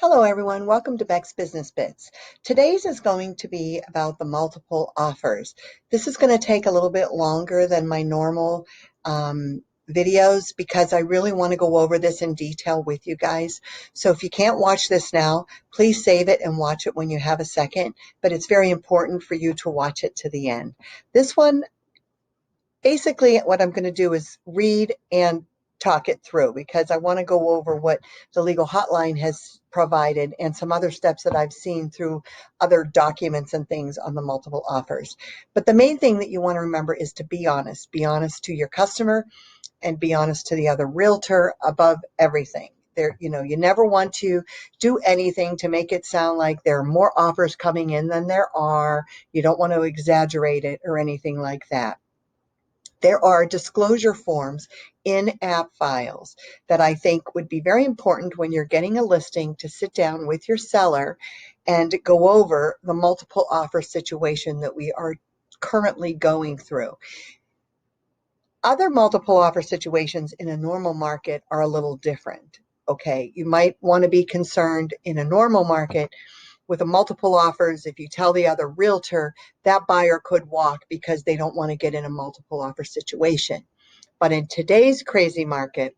Hello everyone, welcome to Beck's Business Bits. Today's is going to be about the multiple offers. This is going to take a little bit longer than my normal videos because I really want to go over this in detail with you guys. So if you can't watch this now, please save it and watch it when you have a second, but it's very important for you to watch it to the end. This one, basically what I'm going to do is read and talk it through because I want to go over what the legal hotline has provided and some other steps that I've seen through other documents and things on the multiple offers. But the main thing that you want to remember is to be honest. Be honest to your customer and be honest to the other realtor above everything. You never want to do anything to make it sound like there are more offers coming in than there are. You don't want to exaggerate it or anything like that. There are disclosure forms in app files that I think would be very important when you're getting a listing to sit down with your seller and go over the multiple offer situation that we are currently going through. Other multiple offer situations in a normal market are a little different. Okay, you might want to be concerned in a normal market with a multiple offers. If you tell the other realtor, that buyer could walk because they don't want to get in a multiple offer situation. But in today's crazy market,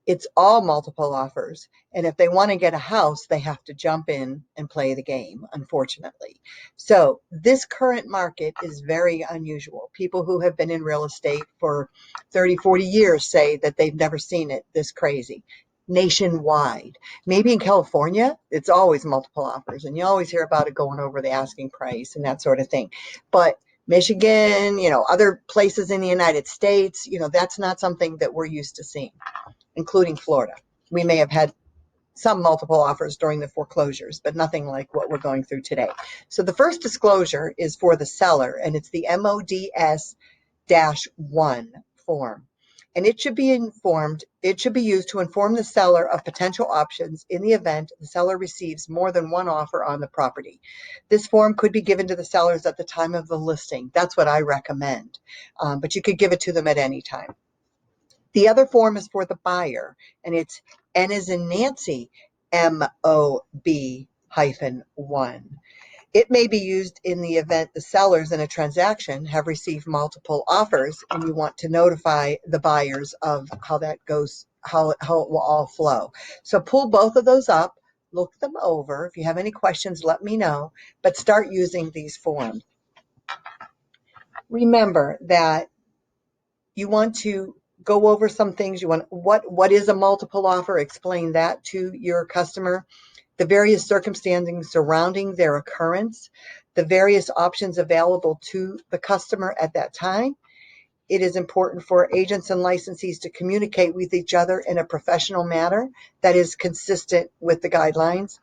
it's all multiple offers. And if they want to get a house, they have to jump in and play the game, unfortunately. So this current market is very unusual. People who have been in real estate for 30, 40 years say that they've never seen it this crazy. Nationwide. Maybe in California, it's always multiple offers, and you always hear about it going over the asking price and that sort of thing. But Michigan, other places in the United States, that's not something that we're used to seeing, including Florida. We may have had some multiple offers during the foreclosures, but nothing like what we're going through today. So the first disclosure is for the seller, and it's the MODS-1 form. And it should be used to inform the seller of potential options in the event the seller receives more than one offer on the property. This form could be given to the sellers at the time of the listing. That's what I recommend, but you could give it to them at any time. The other form is for the buyer, and it's N as in Nancy, MOB-1. It may be used in the event the sellers in a transaction have received multiple offers and you want to notify the buyers of how that goes, how it will all flow. So pull both of those up, look them over. If you have any questions, let me know, but start using these forms. Remember that you want to go over some things. You want what is a multiple offer? Explain that to your customer. The various circumstances surrounding their occurrence, the various options available to the customer at that time. It is important for agents and licensees to communicate with each other in a professional manner that is consistent with the guidelines.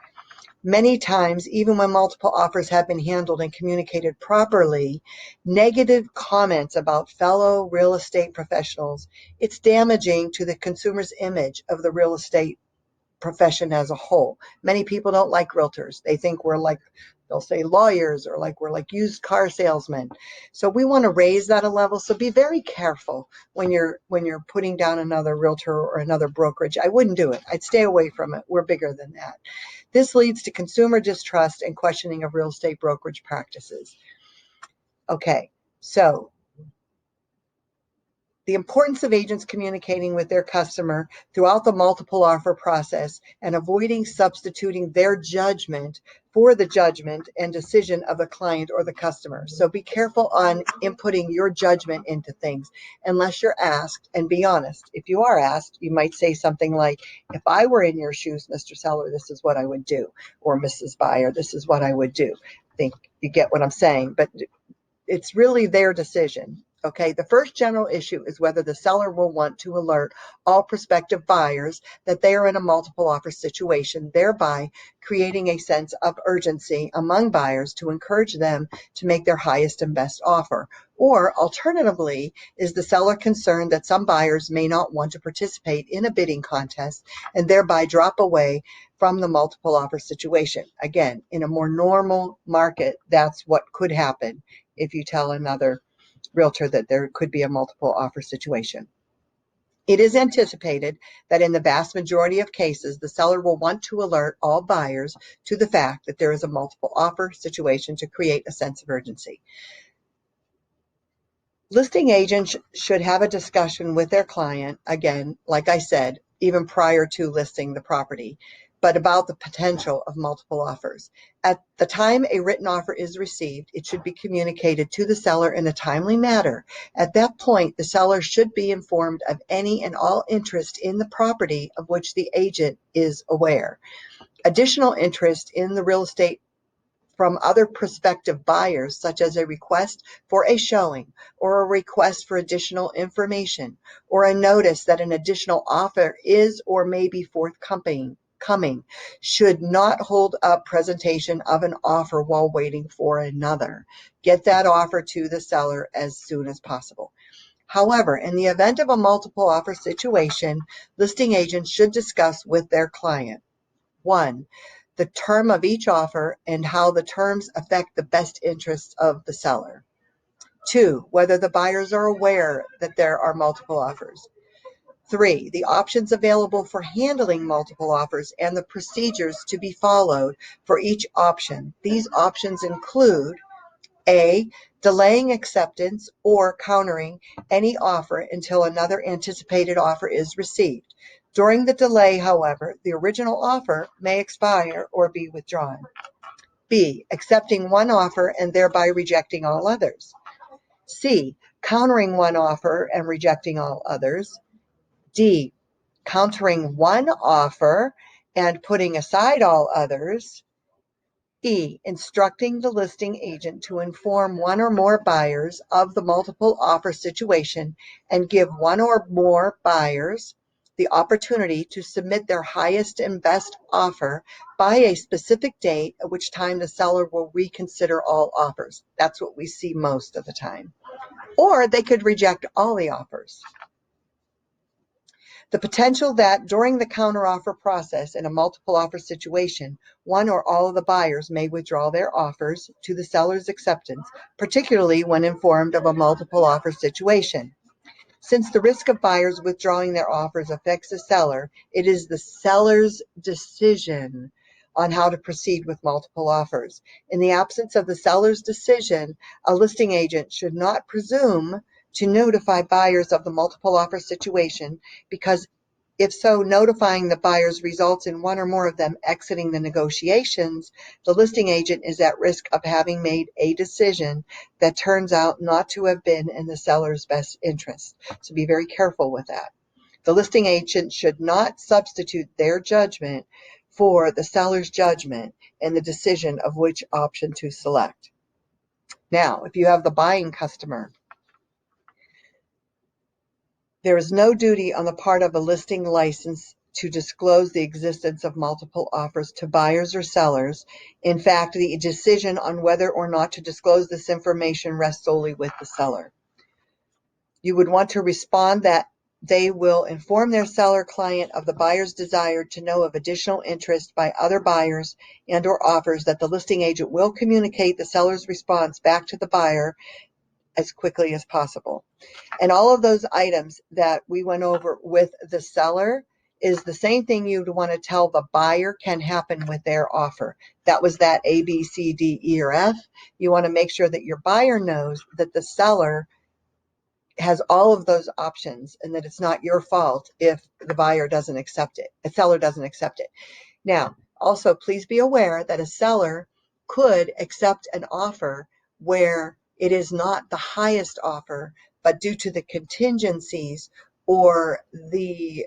Many times, even when multiple offers have been handled and communicated properly, negative comments about fellow real estate professionals, it's damaging to the consumer's image of the real estate profession as a whole. Many people don't like realtors. They think we're like, they'll say lawyers, or like we're like used car salesmen. So we want to raise that a level. So be very careful when you're putting down another realtor or another brokerage. I wouldn't do it. I'd stay away from it. We're bigger than that. This leads to consumer distrust and questioning of real estate brokerage practices. Okay, so the importance of agents communicating with their customer throughout the multiple offer process and avoiding substituting their judgment for the judgment and decision of the client or the customer. So be careful on inputting your judgment into things unless you're asked, and be honest. If you are asked, you might say something like, if I were in your shoes, Mr. Seller, this is what I would do, or Mrs. Buyer, this is what I would do. I think you get what I'm saying, but it's really their decision. Okay, the first general issue is whether the seller will want to alert all prospective buyers that they are in a multiple offer situation, thereby creating a sense of urgency among buyers to encourage them to make their highest and best offer. Or alternatively, is the seller concerned that some buyers may not want to participate in a bidding contest and thereby drop away from the multiple offer situation? Again, in a more normal market, that's what could happen if you tell another realtor that there could be a multiple offer situation. It is anticipated that in the vast majority of cases, the seller will want to alert all buyers to the fact that there is a multiple offer situation to create a sense of urgency. Listing agents should have a discussion with their client, again, like I said, even prior to listing the property, but about the potential of multiple offers. At the time a written offer is received, it should be communicated to the seller in a timely manner. At that point, the seller should be informed of any and all interest in the property of which the agent is aware. Additional interest in the real estate from other prospective buyers, such as a request for a showing or a request for additional information or a notice that an additional offer is or may be forthcoming, should not hold up presentation of an offer while waiting for another. Get that offer to the seller as soon as possible. However, in the event of a multiple offer situation, listing agents should discuss with their client: 1, the term of each offer and how the terms affect the best interests of the seller. 2, whether the buyers are aware that there are multiple offers. 3, the options available for handling multiple offers and the procedures to be followed for each option. These options include: A, delaying acceptance or countering any offer until another anticipated offer is received. During the delay, however, the original offer may expire or be withdrawn. B, accepting one offer and thereby rejecting all others. C, countering one offer and rejecting all others. D, countering one offer and putting aside all others. E, instructing the listing agent to inform one or more buyers of the multiple offer situation and give one or more buyers the opportunity to submit their highest and best offer by a specific date, at which time the seller will reconsider all offers. That's what we see most of the time. Or they could reject all the offers. The potential that during the counteroffer process in a multiple offer situation, one or all of the buyers may withdraw their offers to the seller's acceptance, particularly when informed of a multiple offer situation. Since the risk of buyers withdrawing their offers affects the seller, it is the seller's decision on how to proceed with multiple offers. In the absence of the seller's decision, a listing agent should not presume to notify buyers of the multiple offer situation, because if so, notifying the buyers results in one or more of them exiting the negotiations. The listing agent is at risk of having made a decision that turns out not to have been in the seller's best interest. So be very careful with that. The listing agent should not substitute their judgment for the seller's judgment in the decision of which option to select. Now, if you have the buying customer, there is no duty on the part of a listing license to disclose the existence of multiple offers to buyers or sellers. In fact, the decision on whether or not to disclose this information rests solely with the seller. You would want to respond that they will inform their seller client of the buyer's desire to know of additional interest by other buyers and or offers, that the listing agent will communicate the seller's response back to the buyer as quickly as possible. And all of those items that we went over with the seller is the same thing you'd want to tell the buyer can happen with their offer. That was that A, B, C, D, E, or F. You want to make sure that your buyer knows that the seller has all of those options and that it's not your fault if the buyer doesn't accept it, the seller doesn't accept it. Now, also, please be aware that a seller could accept an offer where it is not the highest offer, but due to the contingencies or the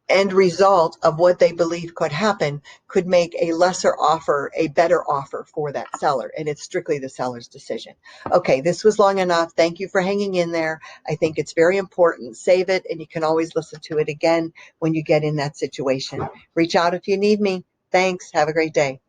end result of what they believe could happen, could make a lesser offer a better offer for that seller, and it's strictly the seller's decision. Okay, this was long enough. Thank you for hanging in there. I think it's very important. Save it, and you can always listen to it again when you get in that situation. Reach out if you need me. Thanks. Have a great day.